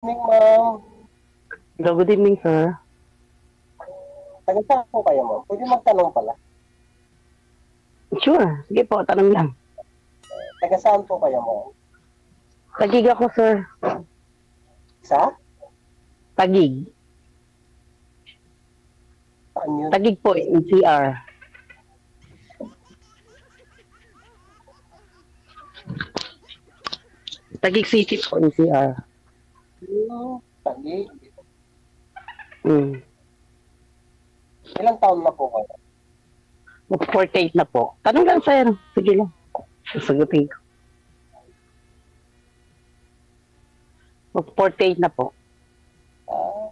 Evening, ma'am. Hello, good evening, sir. Taga saan po kayo, ma'am? Pwede magtanong pala. Sure, sige po, tanong lang. Taga saan po kayo, ma'am? Tagig ako, sir. Sa? Tagig. Saan yun? Tagig po, NCR. Tagig City po, NCR. Tagi. Hmm. Ilang taon na po kayo? Mag-48 na po. Tanong lang, sir. Sige lang. Sasagutin ko. Mag-48 na po. Ah,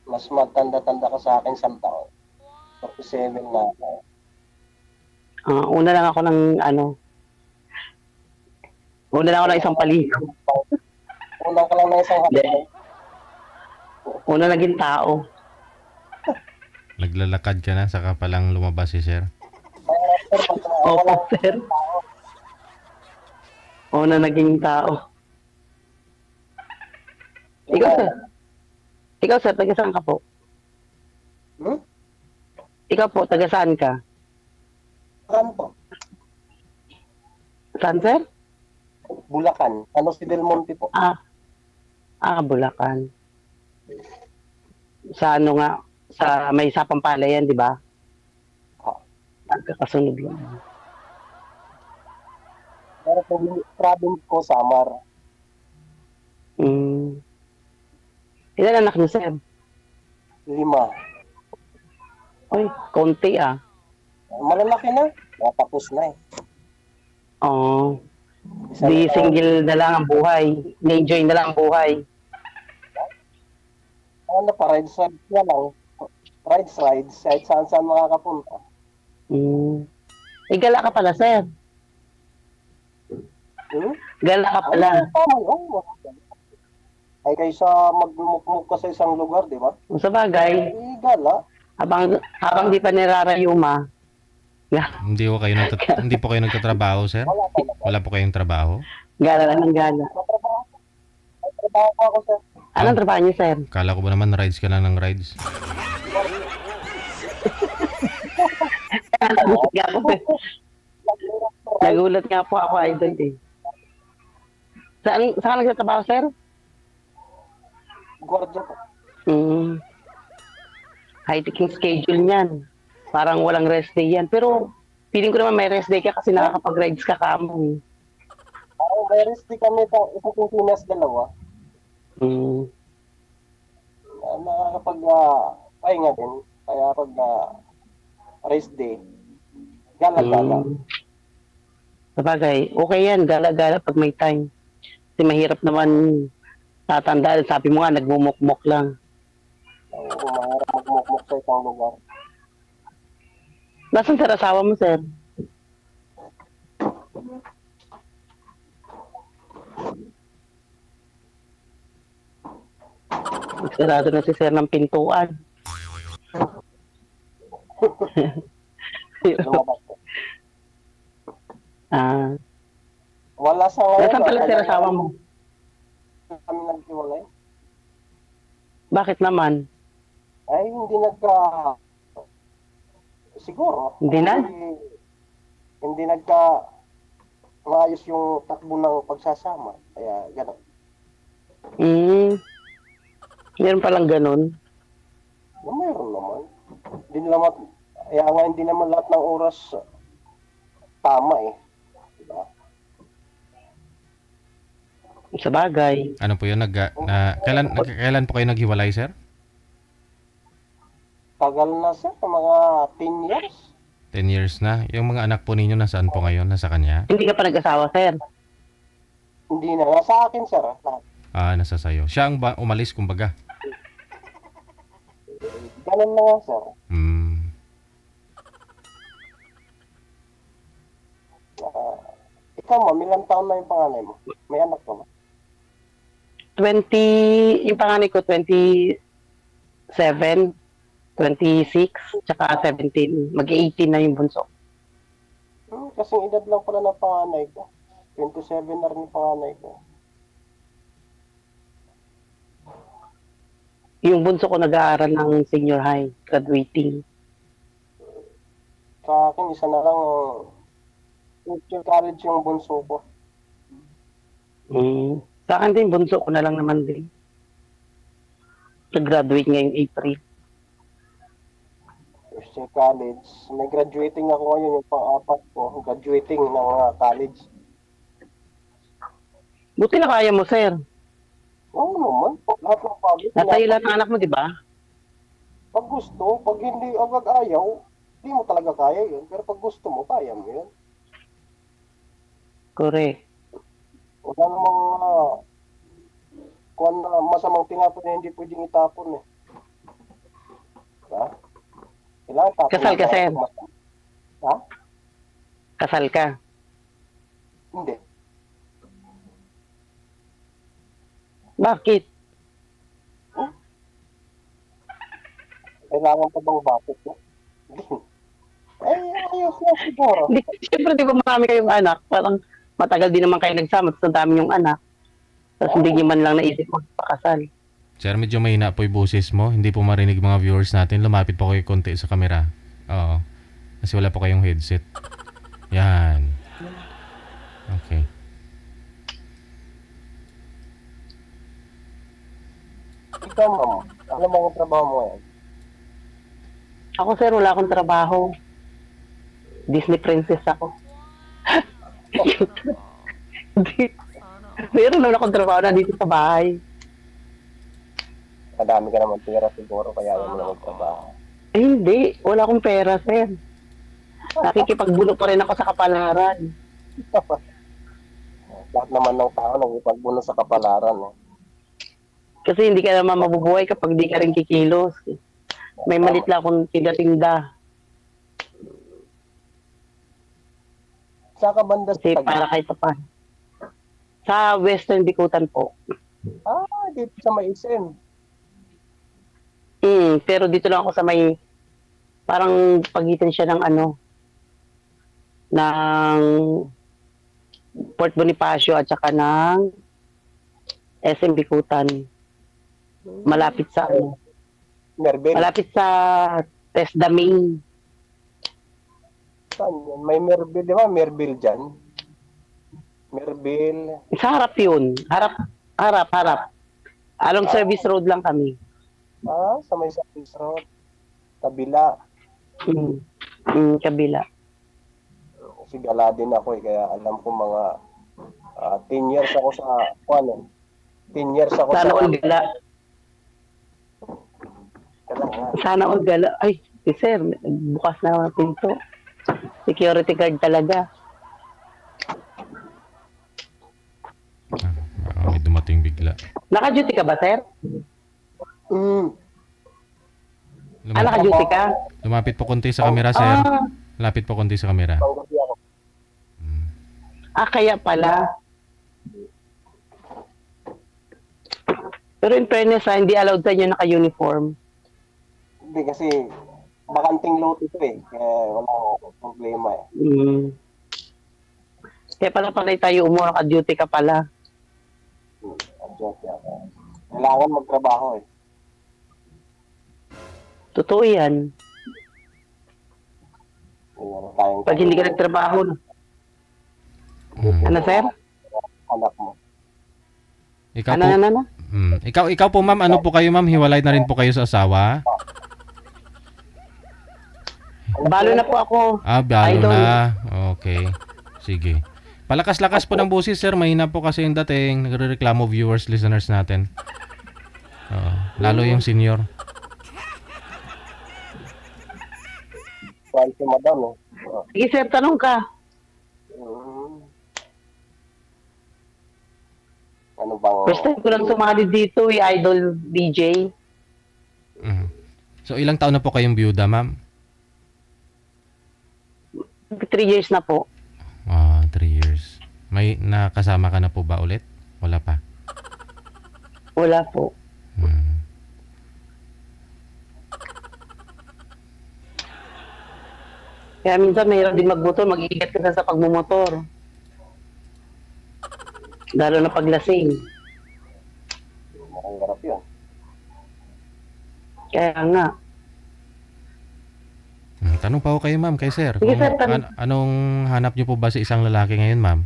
mas matanda-tanda ka sa akin 1 taon. 47 na ako. Una lang ako ng, una lang ako ng isang paligo. Unang ka lang na isang Hindi. hapon. Una naging tao. Naglalakad ka na, saka palang lumabas si sir. Opo, sir. Una naging tao. Ikaw, sir. Ikaw, sir, taga saan ka po? Hmm? Ikaw po, taga saan ka? Saan po? Saan, sir? Bulacan. Ano si Del Monte po? Bulacan. Sa ano nga, sa may sapang palayan, di ba? Ah. Nagkakasunod lang. Pero po, province ko, Samar. Mm. Ilan anak niyo, sir? 5. Uy, konti ah. Malalaki na. Natapos na eh. Oo. Isa Di na- single na lang ang buhay. Na-enjoy na lang ang buhay. Ano pa, rides na lang. Rides. Kahit saan makakapunta. Mm. Gala ka pala, sir. Hmm? Gala ka pala. Tama yun. Ay kaysa magmukmuk ka sa isang lugar, di ba? Sa bagay, Gala. habang di pa nirarayuma, Hindi po kayo nagtatrabaho, sir? Wala pa. Wala po kayong trabaho? gala lang ng gala. Matrabaho. May trabaho pa ako, sir. Anong trabaho niyo, sir? Kala ko ba naman rides ka lang ng rides? Nagulat nga po, eh. Nagulat nga po ako, idol eh. Saan ka nagtatrabaho, sir? Gwardiya po. Mm. High-tech yung schedule niyan. Parang walang rest day yan. Pero, feeling ko naman may rest day ka kasi nakakapag-rides ka kamo. May resti kami sa Pilipinas 2. Mm. Nakakapag pahinga din. Kaya pag rest day, gala-gala. Sabagay, okay yan. Gala-gala pag may time. Kasi mahirap naman tatandaan. Sabi mo nga, nagmumukmok lang. Oo, mahirap magmukmuk sa isang lugar. Nasaan sir asawa mo, sir? Sarado na si sir ng pintuan. Lumabas po. Ah, Wala sa ngayon. nasaan pala sir asawa mo? Kami naghiwalay. Bakit naman? Ay, hindi siguro. Hindi na? Hindi maayos yung takbo ng pagsasama. Kaya, gano'n. Meron palang ganun. Mayroon naman. Hindi naman lahat ng oras tama eh. Diba? Sa bagay. Ano po yun? Kailan po kayo naghiwalay, sir? Tagal na siya, mga 10 years. 10 years na. Yung mga anak po ninyo, nasaan po ngayon? Nasa kanya? Hindi ka pa nag-asawa, sir. Hindi na. Nasa akin, sir. Lahat. Nasa sayo. Siya ang umalis, kumbaga. Ganun na nga, sir. Ikaw, ma'am, ilang taon na yung panganay mo? May anak ka ba? 20, yung panganay ko, 27, 26, tsaka 17. Mag-18 na yung bunso. Kasing edad lang pala ng panganay ko. 27 na rin yung panganay ko. Yung bunso ko nag-aaral ng senior high, graduating. Sa akin, isa na lang, future college yung bunso ko. Sa akin din, bunso ko na lang naman din. Nag-graduate ngayong April. First year college. May graduating ako ngayon, yung pang-apat ko. Graduating ng college. Buti na kaya mo, sir. Oo naman. Lahat ng pagod. Nasa iyo lahat ng anak mo, di ba? Pag gusto, pag hindi agad ayaw, hindi mo talaga kaya yun. Pero pag gusto mo, kaya mo yun. Correct. Wala namang kung masamang tinapon na hindi pwedeng itapon eh. Diba? Kailangan tapon. Kasal ka, sir? Ha? Kasal ka? Hindi. Bakit? Kailangan pa bang bakit? Ayos na siguro. Hindi, siyempre, di ba marami kayong anak? Parang matagal din naman kayo nagsama, tapos ang dami yung anak. Tapos hindi nyo man lang naisip magpakasal. Sir, medyo mahina po yung boses mo. Hindi po marinig mga viewers natin. Lumapit po kayo konti sa camera. Oo. Kasi wala po kayong headset. Yan. Okay. Ikaw, ma'am. Ano mga trabaho mo yan? Ako, sir, wala akong trabaho. Disney princess ako. Meron naman akong trabaho na dito sa bahay. Kadami ka naman pera siguro, kaya ayaw mo na magtrabaho. Eh, hindi. Wala akong pera, sir. Nakikipagbuno pa rin ako sa kapalaran. Lahat naman ng tao nagipagbuno sa kapalaran. Eh. Kasi hindi ka naman mabubuhay kapag di ka rin kikilos. May malit lang akong tinda-tinda. Sa ka banda sa Kasi Taguig? para kahit pa. Sa Western Bikutan po. Dito sa Maisim. Pero dito lang ako sa may, parang pagitan siya ng ng Port Bonifacio at saka ng SM Bikutan. Malapit sa Merville. malapit sa Tesdaming. Saan yan? May Merville, di ba? Merville dyan. Merville. Sa harap yun. Harap. Along service road lang kami. Sa may service road. Kabila. Kabila. Kasi gala din ako eh. Kaya alam ko mga 10 years ako sa 10 years ako Sana all gala. Sana all gala. Ay, si sir, bukas na ang pinto. Security guard talaga. May dumating bigla. Naka-duty ka ba, sir? Lumapit, Naka-duty ka? lumapit po konti sa camera, sir. Lapit po konti sa camera. Panggabi ako. Kaya pala. Pero in fairness, hindi allowed sa inyo naka-uniform. Hindi kasi bakanting load ito eh. Kaya wala akong problema eh. Kaya pala tayo naka-duty ka pala. Kailangan magtrabaho eh. Totoo yan. Pag hindi ka nagtrabaho, ano, sir? Anak mo. Ikaw po, ikaw po, ma'am, ano po kayo, ma'am? Hiwalay na rin po kayo sa asawa? Balo na po ako. Balo Idol. na. Okay. Sige. Palakas-lakas po ng busis, sir. Mahina po kasi yung dating. Nagre-reklamo viewers, listeners natin. Lalo yung senior. Kahit si madam eh. Sige, sir, tanong ka. Ano bang... First time ko lang sumali dito, Idol DJ. So, ilang taon na po kayong byuda, ma'am? 3 years na po. 3 years. May nakasama ka na po ba ulit? Wala pa? Wala po. Kaya minsan mahirap din magmotor, mag-iingat ka sa pagmumotor. Lalo na paglasing. Ang garap yun. Kaya nga. Tanong pa ako kayo, ma'am, kay sir. Sige, sir, Anong hanap niyo po ba sa isang lalaki ngayon, ma'am?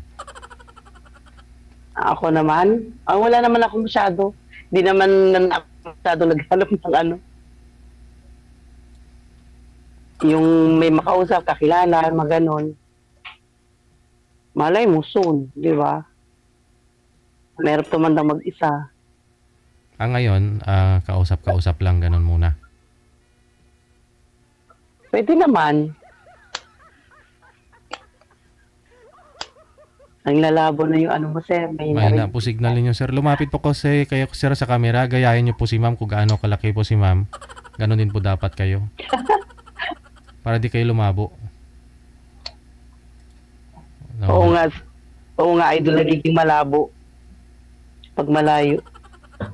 Ako naman, wala naman ako masyado. Hindi naman masyado naghanap ng ano. Yung may makausap, kakilala, maganon. Malay mo soon, di ba? Meron tumandang mag-isa. Ngayon, kausap-kausap lang, ganun muna. Pwede naman. Ang lalabo na yung ano mo, sir. May na po signal ninyo, sir. Lumapit po kasi kayo, sir, sa camera. Gayahin niyo po si ma'am kung gaano kalaki po si ma'am. Ganon din po dapat kayo. Para di kayo lumabo. No. Oo nga, idol, nagiging malabo. Pag malayo.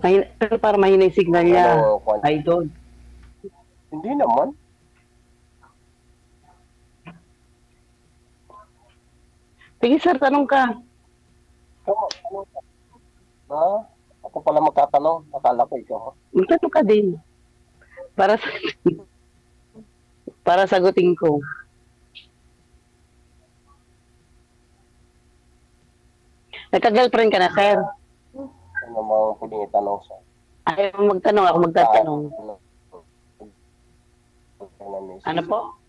Pero para mahina yung signal niya, idol. Hindi naman. Sige, sir, tanong ka. Tanong ka. Ha? Ako pala magtatanong. Akala ko ikaw. Magtanong ka din. Para sagutin ko. Nagka-girlfriend ka na, sir? Ano mga pwedeng itanong sa... Ayaw mo magtanong, ako magtatanong. Ano po?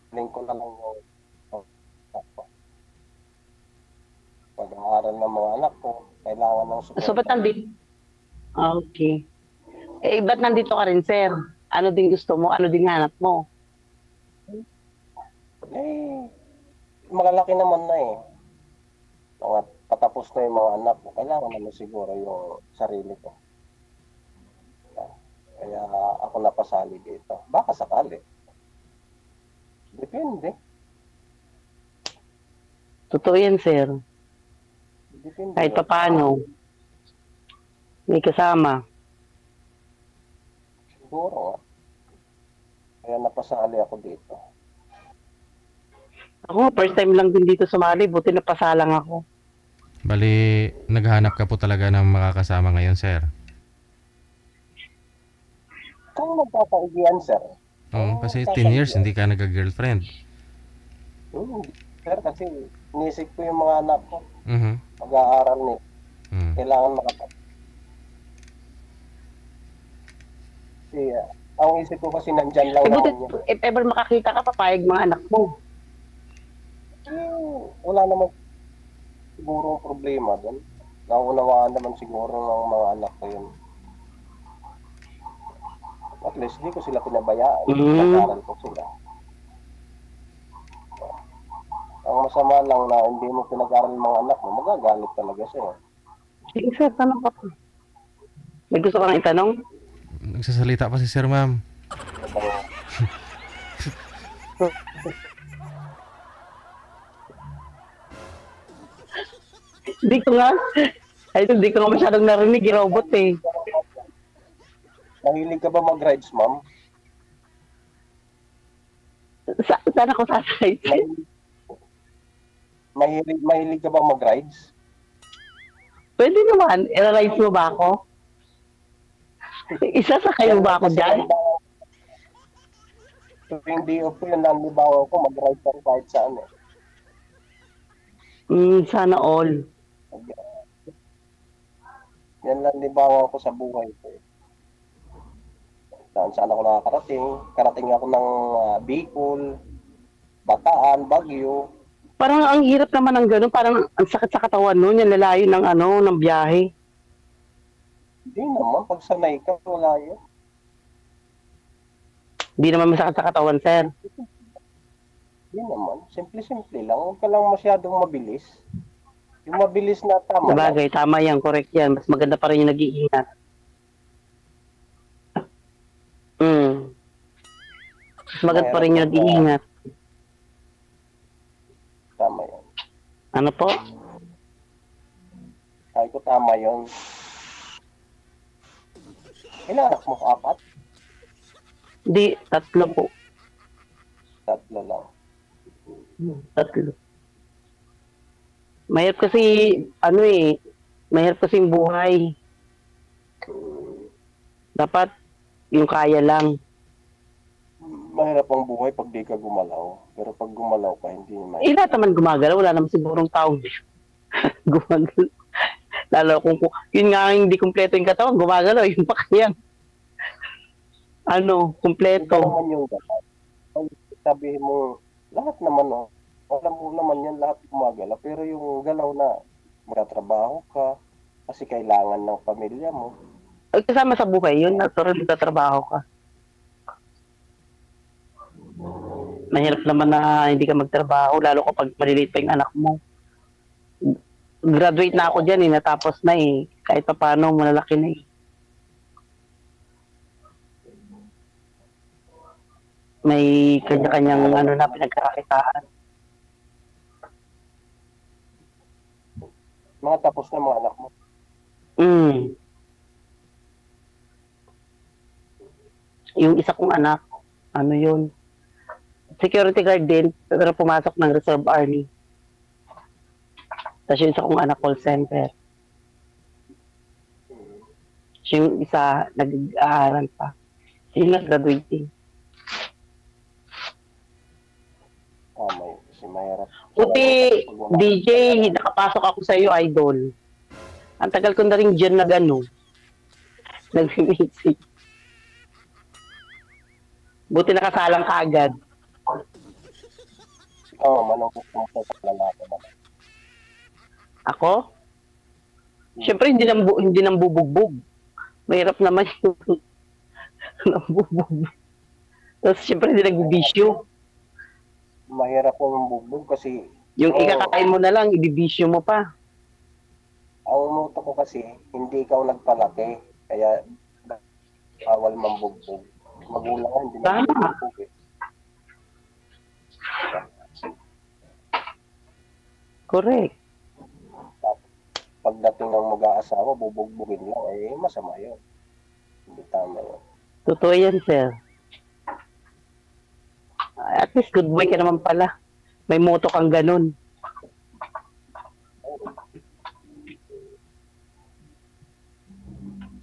Link ko na lang yung pag-aaral ng mga anak ko. Kailangan ng support. So, ba't nandito? Okay. Ba't nandito ka rin, sir? Ano din gusto mo? Ano din hanap mo? Malalaki naman na eh. Mga patapos na yung mga anak ko. Kailangan naman siguro yung sarili ko. Kaya ako napasali dito. Baka sakali. Depende. Totoo yan, sir. Depende. Kahit pa paano. May kasama. Siguro. Kaya napasali ako dito. Ako, first time lang din dito sumali. Buti napasalang ako. Bali, naghahanap ka po talaga ng makakasama ngayon, sir? Kung magpapaigian, sir. Kasi 10 years, hindi ka nag-girlfriend. Sir, kasi inisip ko yung mga anak ko. Mag-aaral nito. Kailangan makapag. Kasi, ang isip ko kasi nandyan lang naman yun. If ever makakita ka, papayag mga anak mo. Wala naman siguro problema doon. Naunawaan naman siguro ng mga anak ko yun. At least, di ko sila pinabayaan. Nag-aaral ko sila. Ang masama lang na hindi mo pinag-aaral ng mga anak mo, magagalit talaga siya. Sige, sir, tanong ka pa. May gusto kang itanong? Nagsasalita pa si sir, ma'am. Hindi ko nga. Hindi ko nga masyadong narinig yung robot eh. Mahilig ka ba mag-rides, ma'am? Saan ako sasay? Mahilig ka ba mag-rides? Pwede naman. I-rides mo ba ako? Isa sa kayo ba ako dyan? Tuwing day off ko yun, nanlibangan ko, mag-ride ka kahit saan eh. Sana all. Yan lang libangan ko sa buhay ko eh. Saan ako nakakarating. Karating ako ng Bicol, Bataan, Baguio. Parang ang hirap naman ng gano'n. Parang ang sakit sa katawan nun. Yung lalayo ng biyahe. Hindi naman. Pag sanay ka, wala yun. Hindi naman masakit sa katawan, sir. Hindi naman. Simple-simple lang. Huwag ka lang masyadong mabilis. Yung mabilis na tama. Sabagay, tama yan. Correct yan. Mas maganda pa rin yung nag-iingat. Mas maganda pa rin yung nag-iingat. Tama yun. Ano po? Ay ko tama yun. Ilan anak mo? 4? Hindi, 3 po. 3 lang. 3. Mahirap kasi, mahirap kasi yung buhay. Dapat yung kaya lang. Mahirap ang buhay pag di ka gumalaw. Pero pag gumalaw ka, hindi Lahat naman gumagalaw. Wala naman sigurong taong gumagalaw. Lalo kung yun nga hindi kumpleto yung katawan, gumagalaw. Yun pa kaya. Kumpleto. Ito naman yung dapat. Sabihin mo, lahat naman, alam mo naman yan, lahat gumagalaw. Pero yung galaw na, magtatrabaho ka, kasi kailangan ng pamilya mo. Ay, kasama sa buhay yun, natural magtatrabaho ka. Mahirap naman na hindi ka magtrabaho, lalo kapag maliliit pa yung anak mo. Graduate na ako dyan natapos na kahit pa paano, malalaki na May kanya-kanyang na pinagkakakitaan. Mga tapos na mga anak mo. Yung isa kong anak, yun, security guard din, pero pumasok ng Reserve Army. Tapos yung isa kong anak, call center. Yung isa, nag-aaral pa. Yung nag-graduating. Kasi mahirap. Buti, DJ, nakapasok ako sa iyo, idol. Ang tagal ko na rin dyan nag-music. Buti nakasalang ka agad. Manong gusto mo sa lalaki naman. Ako? Siyempre, hindi nang bubugbog. Mahirap naman yung nambubugbog. Tapos, siyempre, hindi nagbibisyo. Mahirap yung bugbog kasi... Yung ikakain mo na lang, ibibisyo mo pa. Ang moto ko kasi, hindi ikaw nagpalaki. Kaya, bawal mambugbog. Magulang hindi nagbubugbog Correct. Pagdating ng mag-aasawa, bubugbugin lang. Masama yun. Hindi tama yun. Totoo yan, sir. At least good boy ka naman pala. May moto kang ganun.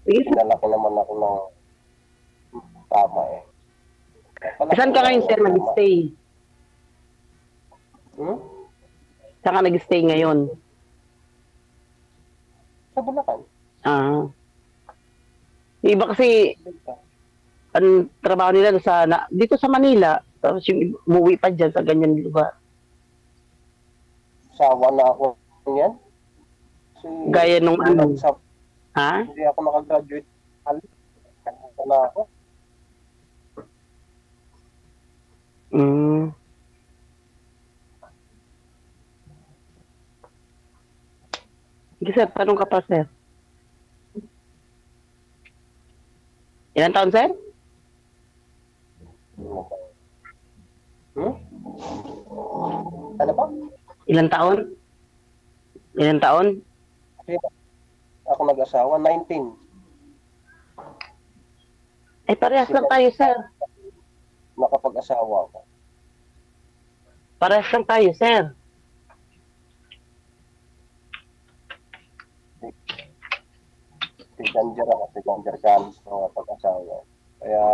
Pinalaki naman ako ng tama Saan ka ngayon, sir, nag-stay? Saan ka nag-stay ngayon? Sa Bulacan. Iba kasi, ang trabaho nila dito sa Manila, tapos yung umuwi pa dyan sa ganyan lugar. Sawa na ako yan. Gaya nung Hindi ako nakagraduate. Sawa na ako. Sige, sir, tanong ka pa, sir. Ilan taon, sir? Ano ba? Ilan taon? Ilan taon? Ako nag-asawa, 19. Parehas lang tayo, sir. Nakapag-asawa ako. Parehas lang tayo, sir. Si Ganjar ako, si Ganjar Gamis na pag-asawa. Kaya,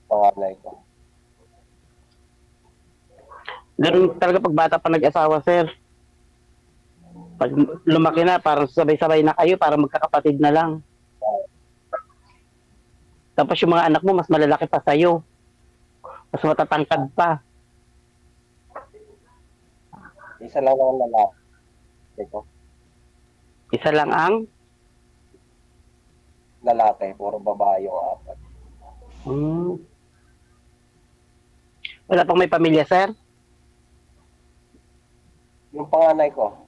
panganay ko. Ganun talaga pag bata pa nag-asawa, sir. Pag lumaki na, parang sabay-sabay na kayo, parang magkakapatid na lang. Tapos yung mga anak mo, mas malalaki pa sa'yo. Mas matatangkad pa. Isa lang ang lalaki ko. Isa lang ang? Lalaki, puro babae yung apat. Wala pang may pamilya, sir? Yung panganay ko.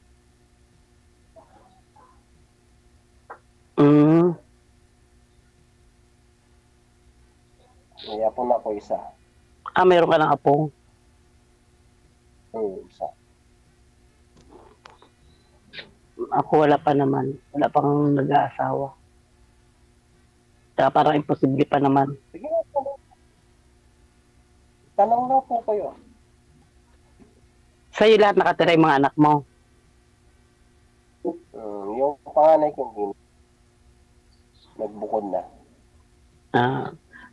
May apo na ako isa. Mayroon ka ng apo? Isa. Ako wala pa naman. Wala pang nag-aasawa. Kaya parang imposible pa naman. Sige, tanong na po kayo. Sa'yo lahat nakatira yung mga anak mo? Yung panganay ko, nagbukod na.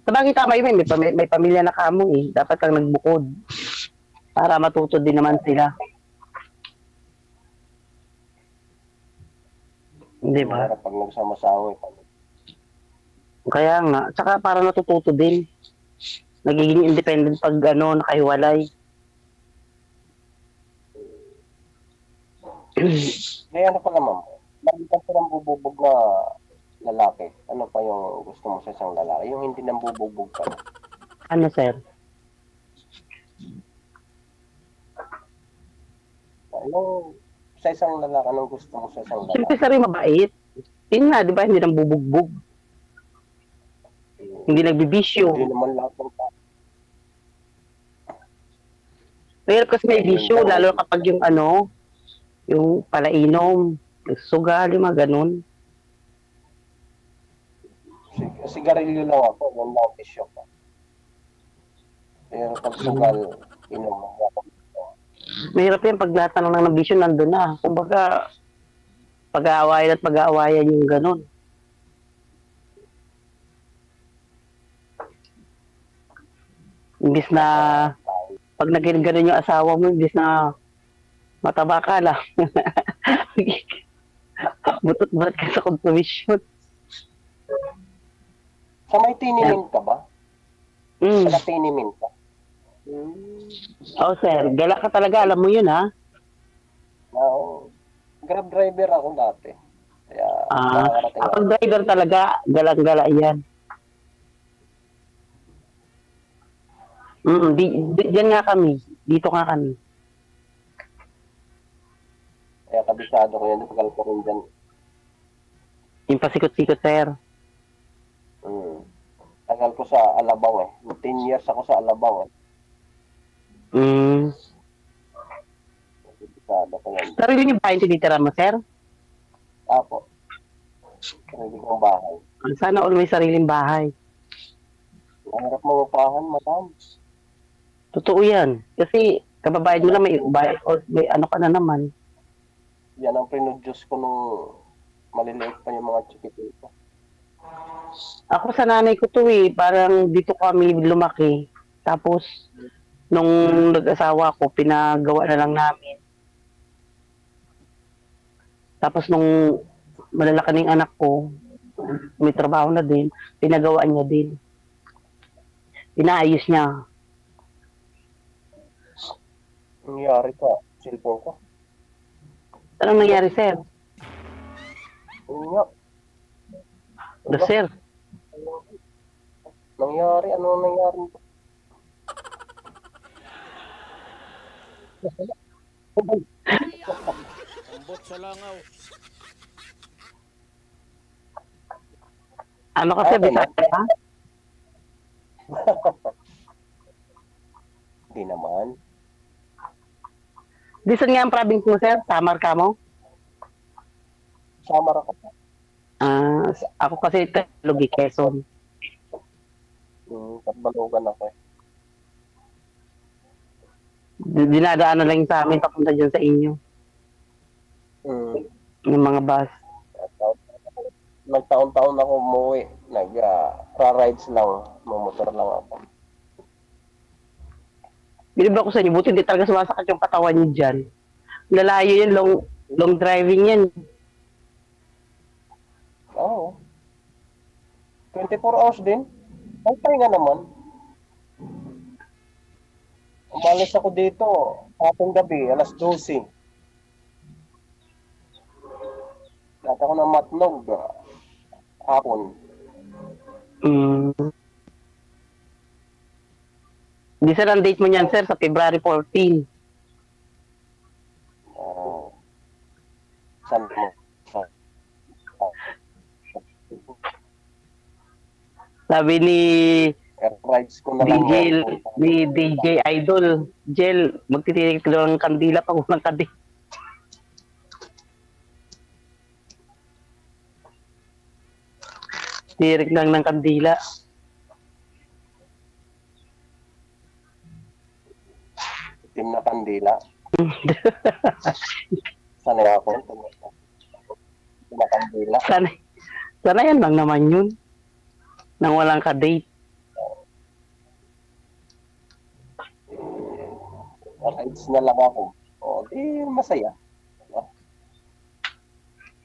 Sabagay tama yun, may pamilya na kamo eh. Dapat kang nagbukod. Para matuto din naman sila. Hindi ba? Mahirap pag nagsama-sama eh. Kaya nga. Tsaka para natututo din. Nagiging independent pag nakahiwalay. Kaya ano pala ma'am? Nakita ko ng bububog na lalaki. Ano pa yung gusto mo sa isang lalaki? Yung hindi nang bububog ka. Ano, sir? Yung sa isang lalaki, anong gusto mo sa isang lalaki? Siyempre, sir, mabait. Yun nga, di ba? Hindi nang bubugbog. Hindi nagbibisyo. Hindi naman lahat ng tao. Pero kasi may bisyo, lalo kapag yung yung palainom, sugal, yung mga ganun. Sigarilyo lang ako, yun lang bisyo ko. Pero pag sugal, inom ako. Mahirap yan pag lahat na lang ng bisyo nandun na. Kumbaga, pag-aawayan at pag-aawayan yung ganun. Imbis na pag naging ganun yung asawa mo, imbis na mataba ka lang. Butot-butot ka sa konsumisyon. Sa may tinimin ka ba? Sa tinimin ka? Oh, sir. Gala ka talaga. Alam mo yun, ha? Oo. Grab driver ako dati. Kaya, kapag driver talaga, galang-gala yan. Diyan nga kami. Dito nga kami. Kaya kabisado ko yan. Tagal ko rin dyan. Yung pasikot-sikot, sir. Tagal ko sa Alabang eh. 10 years ako sa Alabang eh. Kabisado ko yan. Sarili niyo bahay tinitira mo, sir? Apo. Sarili kong bahay. Sana all may sariling bahay. Mahirap mamupahan, madam. Totoo yan. Kasi kababayad mo lang may bahay o may ka na naman. Yan ang pinudyos ko nung maliliit pa yung mga chikitito. Ako sa nanay ko to eh. Parang dito kami lumaki. Tapos, nung nag-asawa ko, pinagawa na lang namin. Tapos nung malalaki na yung anak ko, may trabaho na din, pinagawaan niya din. Inaayos niya. Nangyari ka, cellphone ko. Anong nangyari, sir? Nga. Sir? Nangyari? Ano nangyari? Ambot sa langaw. Ano kasi, Bisaya ka? Hindi naman. Disan nga ang province mo, sir? Samar ka mo? Samar ako. Ako kasi Talugi, Quezon. Katbalugan ako eh. Dinadaan na lang sa amin papunta dyan sa inyo. Yung mga bus. Nagtaon-taon ako umuwi. Ra-rides lang. Mamotor lang ako. Bilib ako sa inyo, buti hindi talaga sumasakit yung katawan niyo dyan. Lalayo yun, long driving yan. Oo. 24 hours din. Ang pahinga naman. Umalis ako dito, hapong gabi, alas 12. Lahat ako ng matnog, hapon. Di sir, ang date mo niyan, sir, sa February 14. Saan mo? Sabi ni rides ko na lang. DJ Idol, Jel, magtitirik lang ng kandila pag walang kandila. Tirik lang ng kandila. Itim na kandila. Sanay ako. Itim na kandila. Sanayan lang naman yun. Nang walang ka-date. Rides na lang ako. O, di masaya.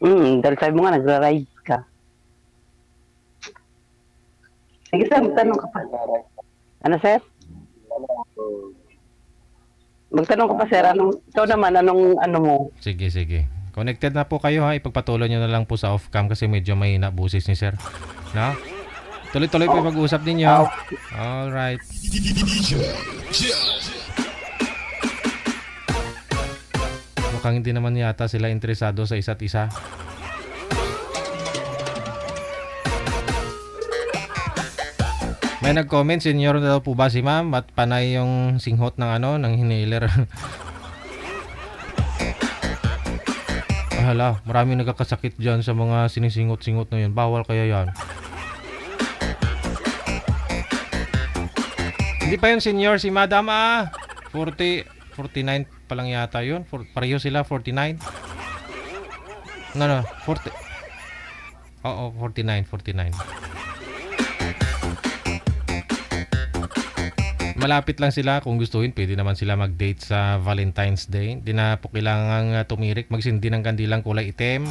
Dahil sabi mo nga, nagra-ride ka. Sige, sir, magtanong ka pa. Ano, sir? Magtanong ka pa, sir. Ikaw naman, ano mo? Sige, sige. Connected na po kayo ha. Ipagpatuloy nyo na lang po sa off-cam kasi medyo may nabusis ni sir. No? Tuloy-tuloy po yung pag-uusap ninyo. Alright. Mukhang hindi naman yata sila interesado sa isa't isa. May nag-comment, senior na daw po ba si ma'am at panay yung singhot ng ng inhaler. Hala, maraming nagkakasakit dyan sa mga sinisingot-singot na yun. Bawal kaya yan. Hindi pa yun senior si madam 49 pa lang yata yun. Pareho sila, 49. No, 40. Oo, 49. Malapit lang sila, kung gustuhin pwede naman sila mag-date sa Valentine's Day. Hindi na po kailangang tumirik, magsindi ng kandilang kulay itim.